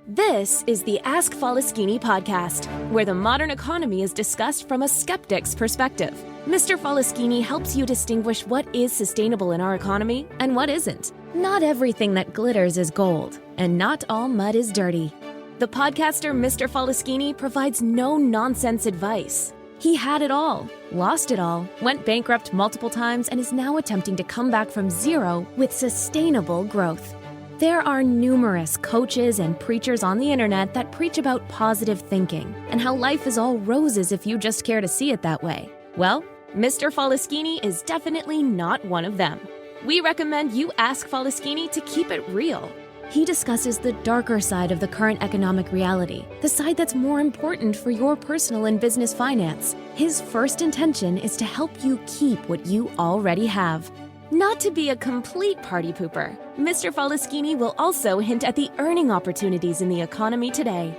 This is the Ask Faleskini podcast, where the modern economy is discussed from a skeptic's perspective. Mr. Faleskini helps you distinguish what is sustainable in our economy and what isn't. Not everything that glitters is gold, and not all mud is dirty. The podcaster Mr. Faleskini provides no-nonsense advice. He had it all, lost it all, went bankrupt multiple times, and is now attempting to come back from zero with sustainable growth. There are numerous coaches and preachers on the internet that preach about positive thinking and how life is all roses if you just care to see it that way. Well, Mr. Faleskini is definitely not one of them. We recommend you ask Faleskini to keep it real. He discusses the darker side of the current economic reality, the side that's more important for your personal and business finance. His first intention is to help you keep what you already have. Not to be a complete party pooper, Mr. Faleskini will also hint at the earning opportunities in the economy today.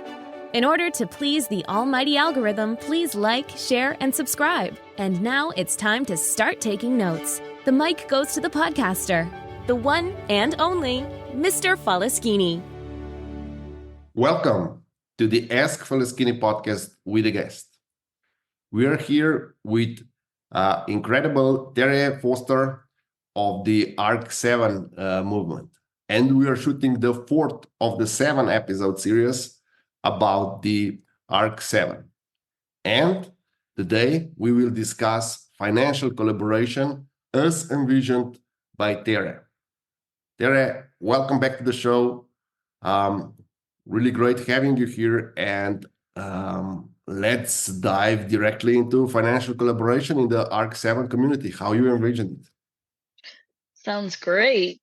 In order to please the almighty algorithm, please like, share, and subscribe. And now it's time to start taking notes. The mic goes to the podcaster, the one and only Mr. Faleskini. Welcome to the Ask Faleskini podcast with a guest. We are here with incredible Teré Foster of the ARC7 movement. And we are shooting the fourth of the 7-episode series about the ARC7. And today we will discuss financial collaboration as envisioned by Teré. Teré, welcome back to the show. Really great having you here. And let's dive directly into financial collaboration in the ARC7 community, how you envisioned it. Sounds great.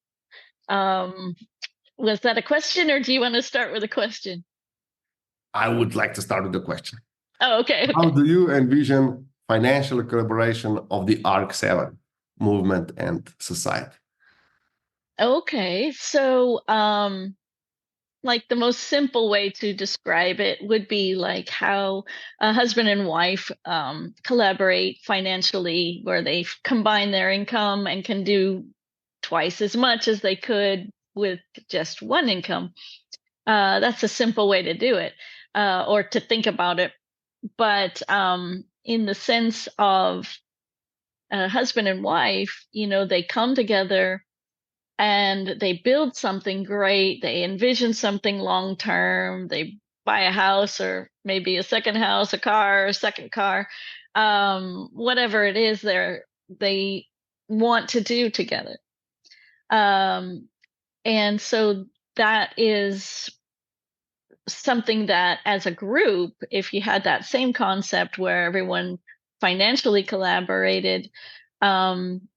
Was that a question, or do you want to start with a question? I would like to start with the question. Oh, okay. How do you envision financial collaboration of the ARC7 movement and society? Okay, so like the most simple way to describe it would be like how a husband and wife collaborate financially, where they combine their income and can do twice as much as they could with just one income. That's a simple way to do it, or to think about it. But in the sense of husband and wife, they come together and they build something great. They envision something long term. They buy a house, or maybe a second house, a car, a second car, whatever it is they want to do together. And so that is something that, as a group, if you had that same concept where everyone financially collaborated, I'm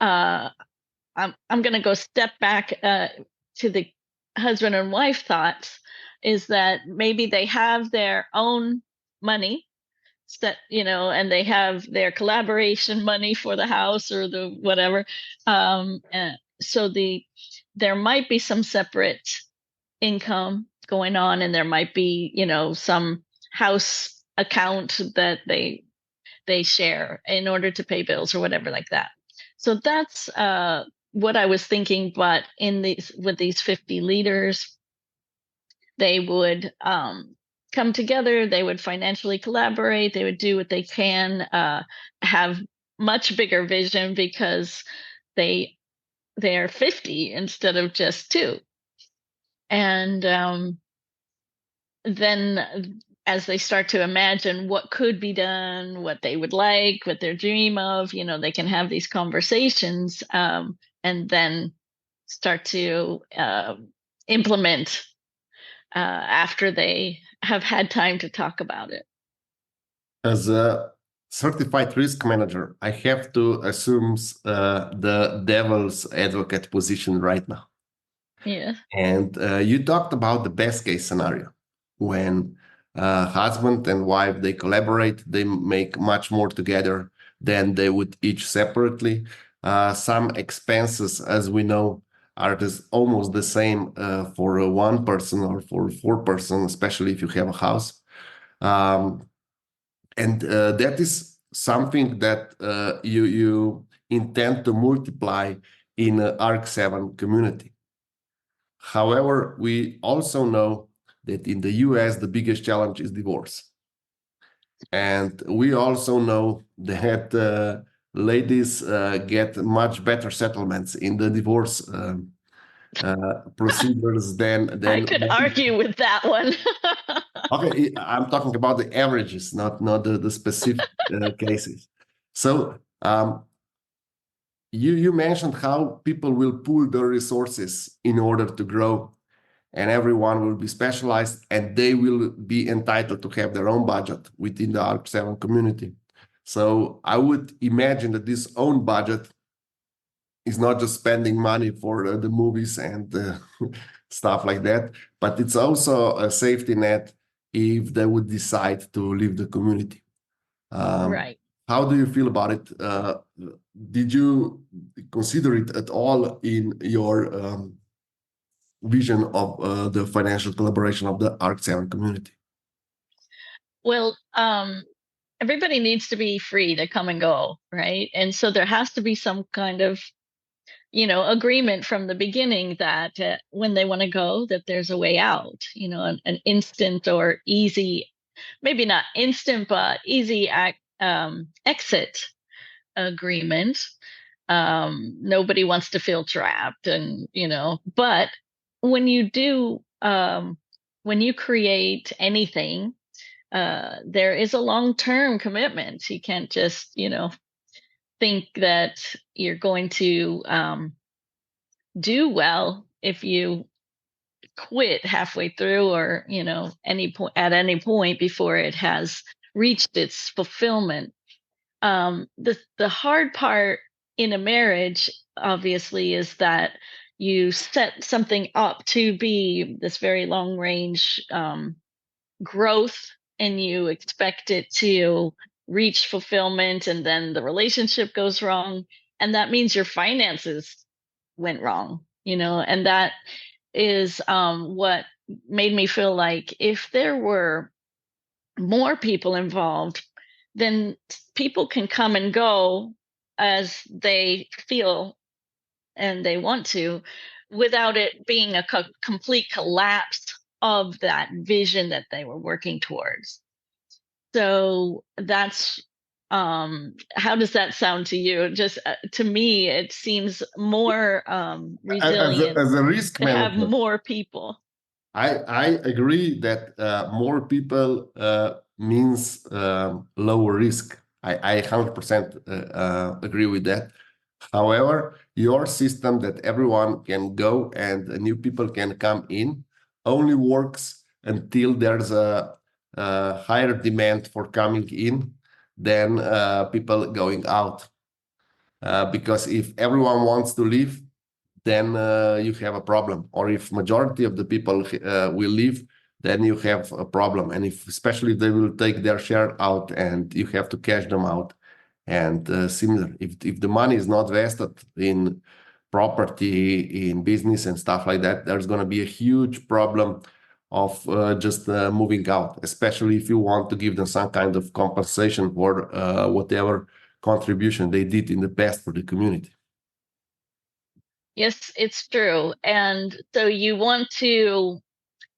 going to go step back to the husband and wife thoughts, is that maybe they have their own money set, and they have their collaboration money for the house or the whatever. So there might be some separate income going on, and there might be, some house account that they share in order to pay bills or whatever like that. So that's what I was thinking. But with these 50 leaders, they would come together, they would financially collaborate, they would do what they can, have much bigger vision, because they are 50 instead of just 2. And then as they start to imagine what could be done, what they would like, what they dream of, they can have these conversations, and then start to implement after they have had time to talk about it. As a certified risk manager, I have to assume the devil's advocate position right now. Yeah. And you talked about the best case scenario, when husband and wife, they collaborate, they make much more together than they would each separately. Some expenses, as we know, are almost the same for one person or for 4 persons, especially if you have a house. And that is something that you intend to multiply in an ARC7 community. However, we also know that in the US, the biggest challenge is divorce. And we also know that ladies get much better settlements in the divorce procedures than I could argue with that one. Okay, I'm talking about the averages, not the specific cases. So you mentioned how people will pool their resources in order to grow, and everyone will be specialized, and they will be entitled to have their own budget within the ARC7 community. So I would imagine that this own budget is not just spending money for the movies and stuff like that, but it's also a safety net if they would decide to leave the community. Right. How do you feel about it? Did you consider it at all in your vision of the financial collaboration of the ARC7 community? Well, everybody needs to be free to come and go, right? And so there has to be some kind of, agreement from the beginning that when they want to go, that there's a way out, an instant or easy, maybe not instant, but easy exit agreement. Nobody wants to feel trapped, and but when you do, when you create anything, there is a long-term commitment. You can't just think that you're going to do well if you quit halfway through, or at any point before it has reached its fulfillment. The hard part in a marriage, obviously, is that you set something up to be this very long range growth, and you expect it to reach fulfillment, and then the relationship goes wrong, and that means your finances went wrong, and that is what made me feel like if there were more people involved, then people can come and go as they feel and they want to, without it being a complete collapse of that vision that they were working towards. So that's how does that sound to you? Just to me, it seems more resilient as a risk to have manager, more people. I agree that more people means lower risk. I 100% agree with that. However, your system that everyone can go and new people can come in only works until there's a higher demand for coming in than people going out. Because if everyone wants to leave, then you have a problem. Or if majority of the people will leave, then you have a problem. And especially if they will take their share out and you have to cash them out. And similar, if the money is not vested in property, in business and stuff like that, there's going to be a huge problem of just moving out, especially if you want to give them some kind of compensation for whatever contribution they did in the past for the community. Yes, it's true. And so you want to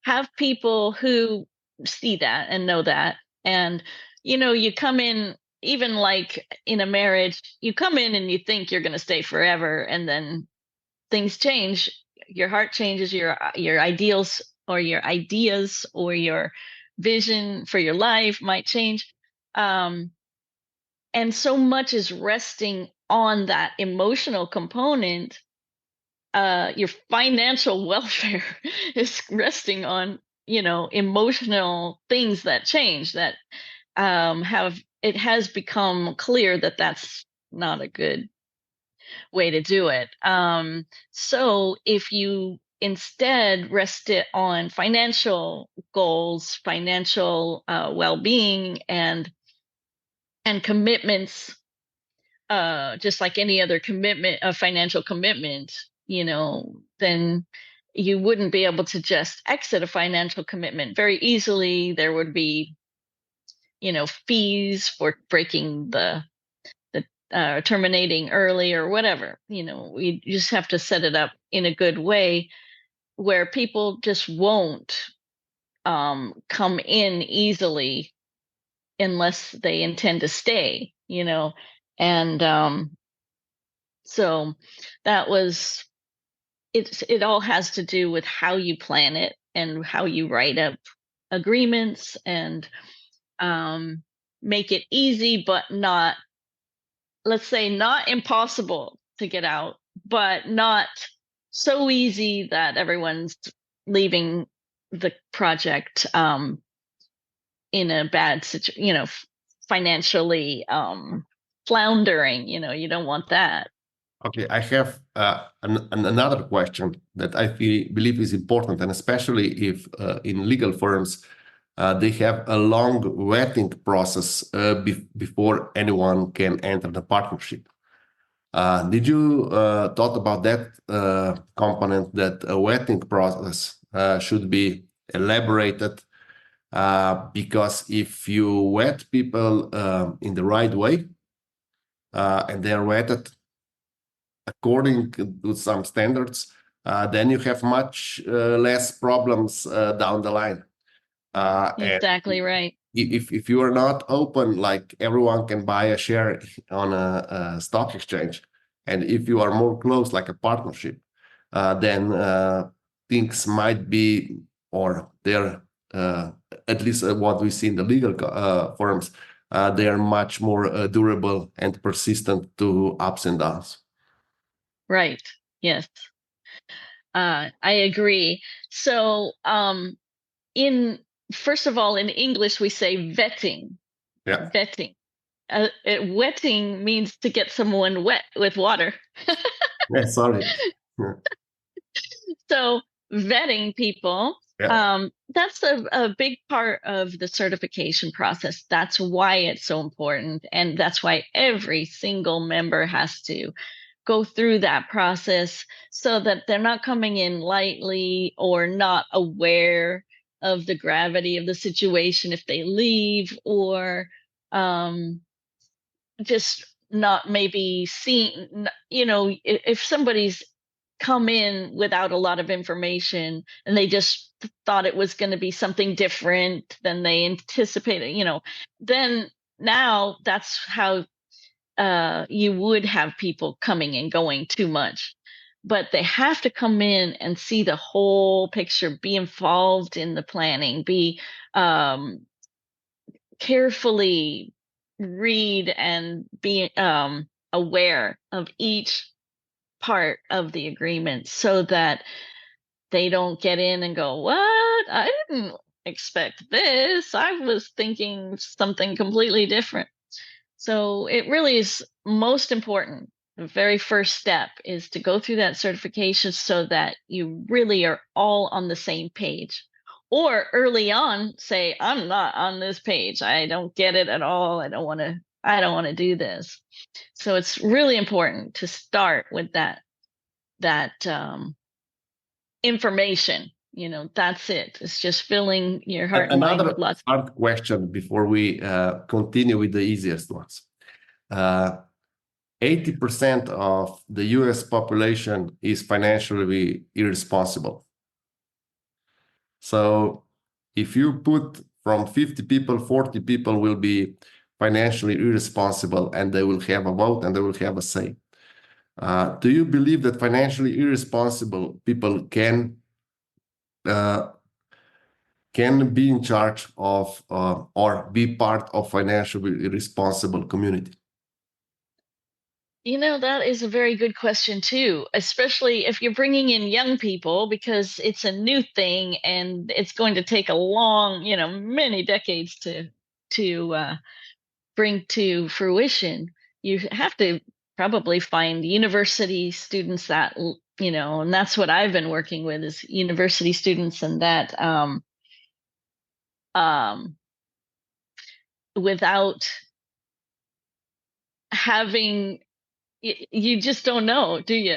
have people who see that and know that. And, you come in, even like in a marriage, you come in and you think you're going to stay forever, and then things change. Your heart changes, your ideals or your ideas or your vision for your life might change. And so much is resting on that emotional component. Your financial welfare is resting on, emotional things that change, that it has become clear that that's not a good way to do it. So if you instead rest it on financial goals, financial well-being, and commitments, just like any other commitment, a financial commitment, then you wouldn't be able to just exit a financial commitment very easily. There would be, fees for breaking the terminating early or whatever. We just have to set it up in a good way. where people just won't come in easily unless they intend to stay, and so that was it all has to do with how you plan it and how you write up agreements and make it easy, but not, let's say, not impossible to get out, but not so easy that everyone's leaving the project in a bad situation, financially floundering. You don't want that. Okay, I have another question that I believe is important, and especially if in legal firms they have a long vetting process before anyone can enter the partnership. Did you thought about that component, that a vetting process should be elaborated? Because if you vet people in the right way and they are vetted according to some standards, then you have much less problems down the line. Exactly right. If you are not open, like everyone can buy a share on a stock exchange, and if you are more close, like a partnership, then things might be, or they're at least what we see in the legal firms, they are much more durable and persistent to ups and downs. Right. Yes. I agree. So, first of all, in English, we say vetting. Yeah. Vetting. Wetting means to get someone wet with water. Yeah, sorry. Yeah. So vetting people, Yeah. that's a big part of the certification process. That's why it's so important. And that's why every single member has to go through that process, so that they're not coming in lightly or not aware of the gravity of the situation if they leave, or just not maybe seeing, if somebody's come in without a lot of information and they just thought it was going to be something different than they anticipated, then now that's how you would have people coming and going too much. But they have to come in and see the whole picture, be involved in the planning, be carefully read and be aware of each part of the agreement, so that they don't get in and go, "What? I didn't expect this. I was thinking something completely different." So it really is most important. The very first step is to go through that certification so that you really are all on the same page. Or early on, say, "I'm not on this page. I don't get it at all. I don't want to do this." So it's really important to start with that information. That's it. It's just filling your heart and mind with lots. Another hard question before we continue with the easiest ones. 80% of the US population is financially irresponsible. So if you put from 50 people, 40 people will be financially irresponsible, and they will have a vote and they will have a say. Do you believe that financially irresponsible people can be in charge of or be part of financially responsible community? That is a very good question too, especially if you're bringing in young people, because it's a new thing and it's going to take a long, many decades to bring to fruition. You have to probably find university students that, and that's what I've been working with, is university students, and that without having, you just don't know, do you?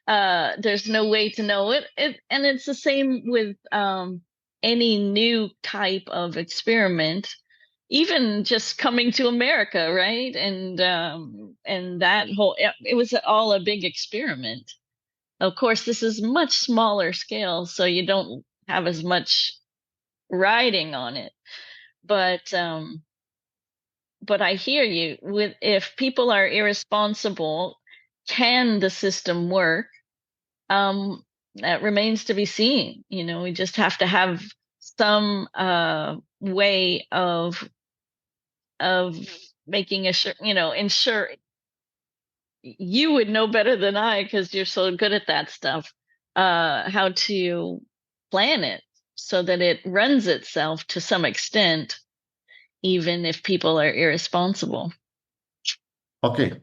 There's no way to know it. And it's the same with any new type of experiment, even just coming to America, right? And that whole, it was all a big experiment. Of course, this is much smaller scale, so you don't have as much riding on it. But I hear you. With if people are irresponsible, can the system work? That remains to be seen. We just have to have some way of making ensure you would know better than I because you're so good at that stuff, how to plan it so that it runs itself to some extent, even if people are irresponsible. Okay.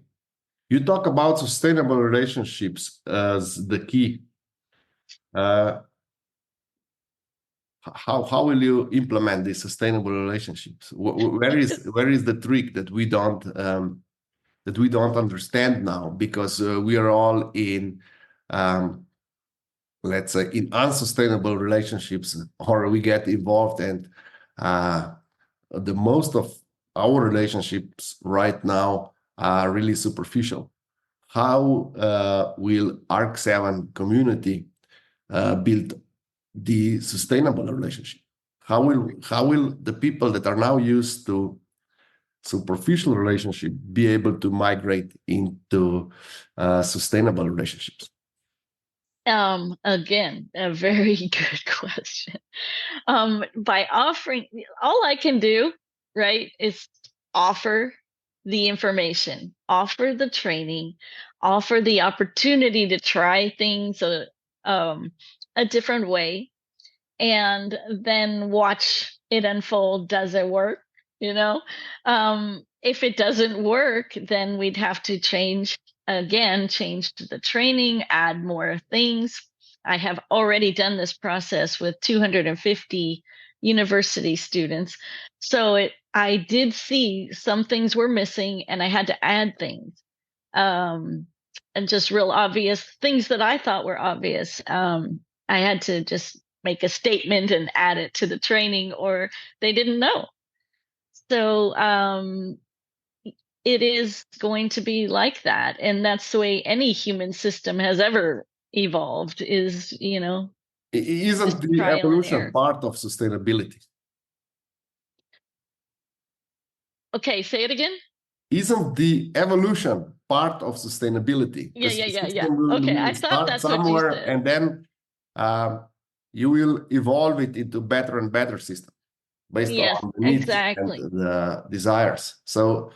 You talk about sustainable relationships as the key. How will you implement these sustainable relationships? Where is the trick that we don't understand now, because we are all in let's say in unsustainable relationships, or we get involved, and the most of our relationships right now are really superficial. How will ARC7 community build the sustainable relationship? How will the people that are now used to superficial relationship be able to migrate into sustainable relationships? Again, a very good question. By offering, all I can do, right, is offer the information, offer the training, offer the opportunity to try things a different way, and then watch it unfold. Does it work? If it doesn't work, then we'd have to change the training, add more things. I have already done this process with 250 university students. So I did see some things were missing and I had to add things. And just real obvious things that I thought were obvious. I had to just make a statement and add it to the training, or they didn't know. So it is going to be like that. And that's the way any human system has ever evolved, is, Isn't the trial and evolution error. part of sustainability? Okay, say it again. Isn't the evolution part of sustainability? Yeah. Will Okay, I thought start that's what you somewhere, said. and then you will evolve it into better and better system based Yes, on the needs exactly. and the desires. So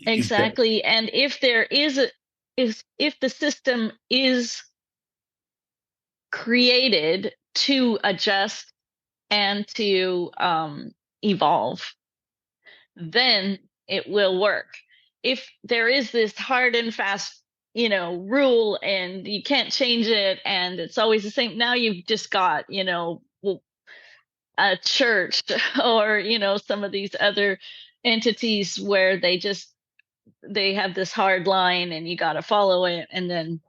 Exactly. And if there is if the system is created to adjust and to evolve, then it will work. If there is this hard and fast, rule and you can't change it and it's always the same, now you've just got, a church or, some of these other entities where they have this hard line and you got to follow it. And then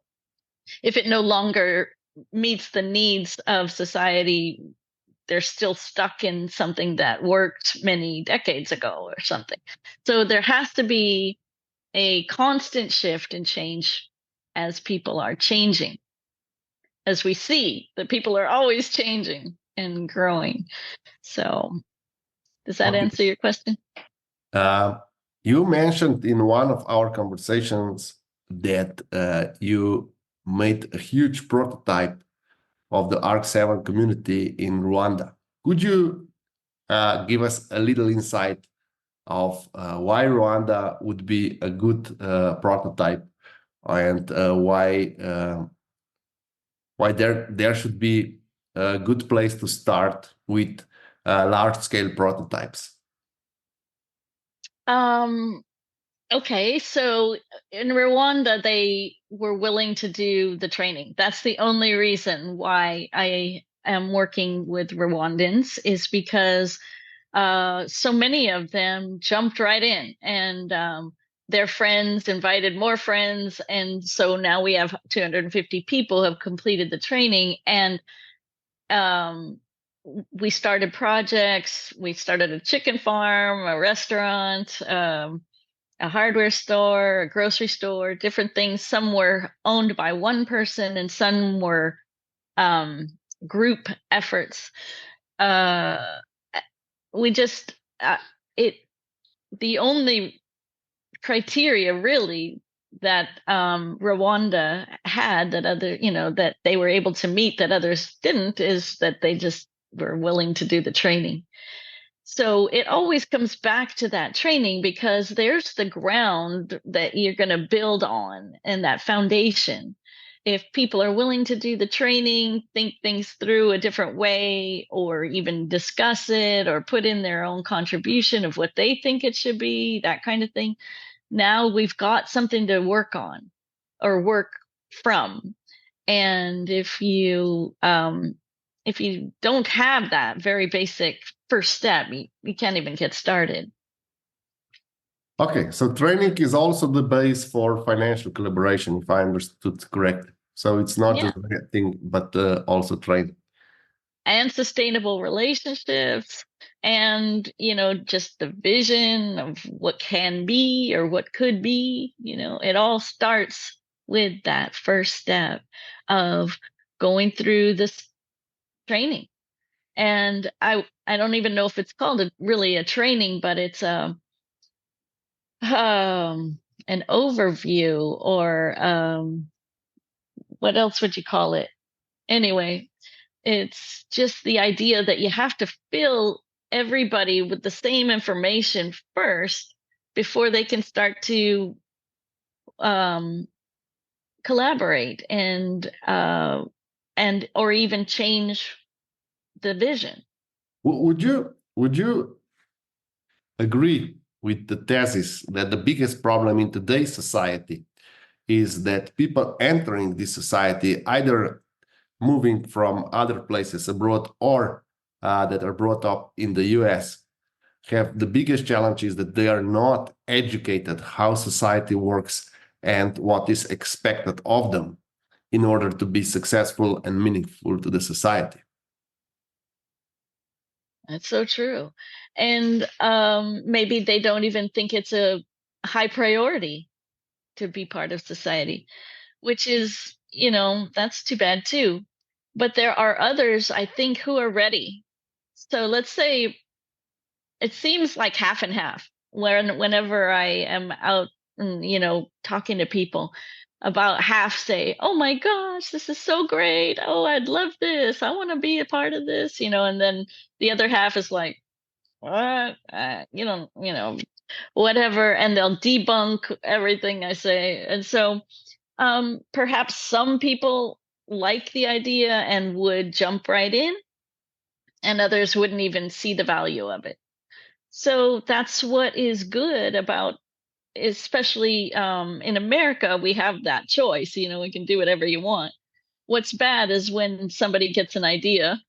if it no longer meets the needs of society, they're still stuck in something that worked many decades ago or something. So there has to be a constant shift and change as people are changing. As we see that people are always changing and growing. So does that okay. answer your question? You mentioned in one of our conversations that you made a huge prototype of the ARC7 community in Rwanda. Could you give us a little insight of why Rwanda would be a good prototype, and why there should be a good place to start with large-scale prototypes? Okay, so in Rwanda, they were willing to do the training. That's the only reason why I am working with Rwandans, is because so many of them jumped right in, and their friends invited more friends. And so now we have 250 people who have completed the training. And we started projects. We started a chicken farm, a restaurant, a hardware store, a grocery store, different things. Some were owned by one person and some were group efforts. We just, the only criteria really that Rwanda had that that they were able to meet that others didn't is that they just were willing to do the training. So it always comes back to that training because there's the ground that you're going to build on and that foundation. If people are willing to do the training, think things through a different way, or even discuss it or put in their own contribution of what they think it should be, that kind of thing, now we've got something to work on or work from. And if you don't have that very basic first step, you can't even get started. Okay, so training is also the base for financial collaboration, if I understood correct. So it's not just a thing, but also training. And sustainable relationships, and just the vision of what can be or what could be. It all starts with that first step of going through this training. And I don't even know if it's called really a training, but it's an overview, or what else would you call it? Anyway, it's just the idea that you have to fill everybody with the same information first before they can start to collaborate and or even change the vision. Would you agree with the thesis that the biggest problem in today's society is that people entering this society, either moving from other places abroad or that are brought up in the US, have the biggest challenge is that they are not educated how society works and what is expected of them in order to be successful and meaningful to the society? That's so true. And maybe they don't even think it's a high priority to be part of society, which is, that's too bad too. But there are others, I think, who are ready. So let's say it seems like half and half. Whenever I am out and, talking to people, about half say, "Oh my gosh, this is so great. Oh, I'd love this. I want to be a part of this," and then the other half is like, "What? Whatever," and they'll debunk everything I say. And so perhaps some people like the idea and would jump right in, and others wouldn't even see the value of it. So that's what is good about, especially in America, we have that choice. We can do whatever you want. What's bad is when somebody gets an idea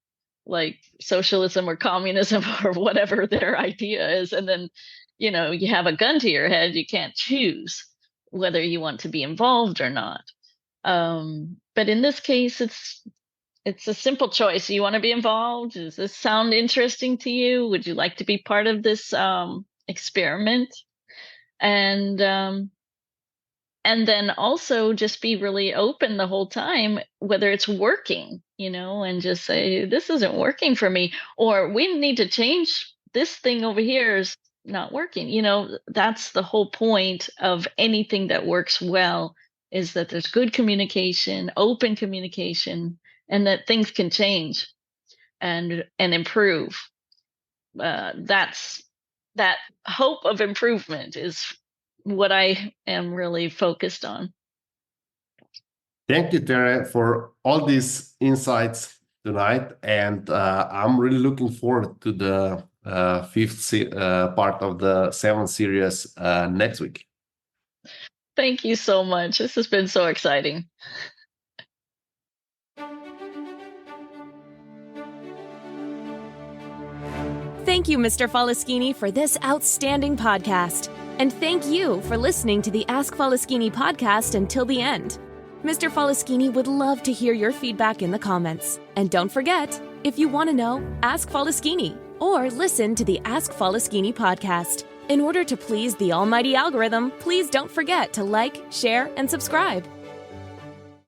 like socialism or communism or whatever their idea is, and then you have a gun to your head. You can't choose whether you want to be involved or not. But in this case, it's a simple choice. You want to be involved? Does this sound interesting to you? Would you like to be part of this experiment? And then also just be really open the whole time, whether it's working, and just say, this isn't working for me, or we need to change this thing over here is not working. That's the whole point of anything that works well, is that there's good communication, open communication, and that things can change and improve. That hope of improvement is what I am really focused on. Thank you, Teré, for all these insights tonight. And I'm really looking forward to the fifth part of the 7th series next week. Thank you so much. This has been so exciting. Thank you, Mr. Faleskini, for this outstanding podcast. And thank you for listening to the Ask Faleskini podcast until the end. Mr. Faleskini would love to hear your feedback in the comments. And don't forget, if you want to know, ask Faleskini or listen to the Ask Faleskini podcast. In order to please the almighty algorithm, please don't forget to like, share, and subscribe.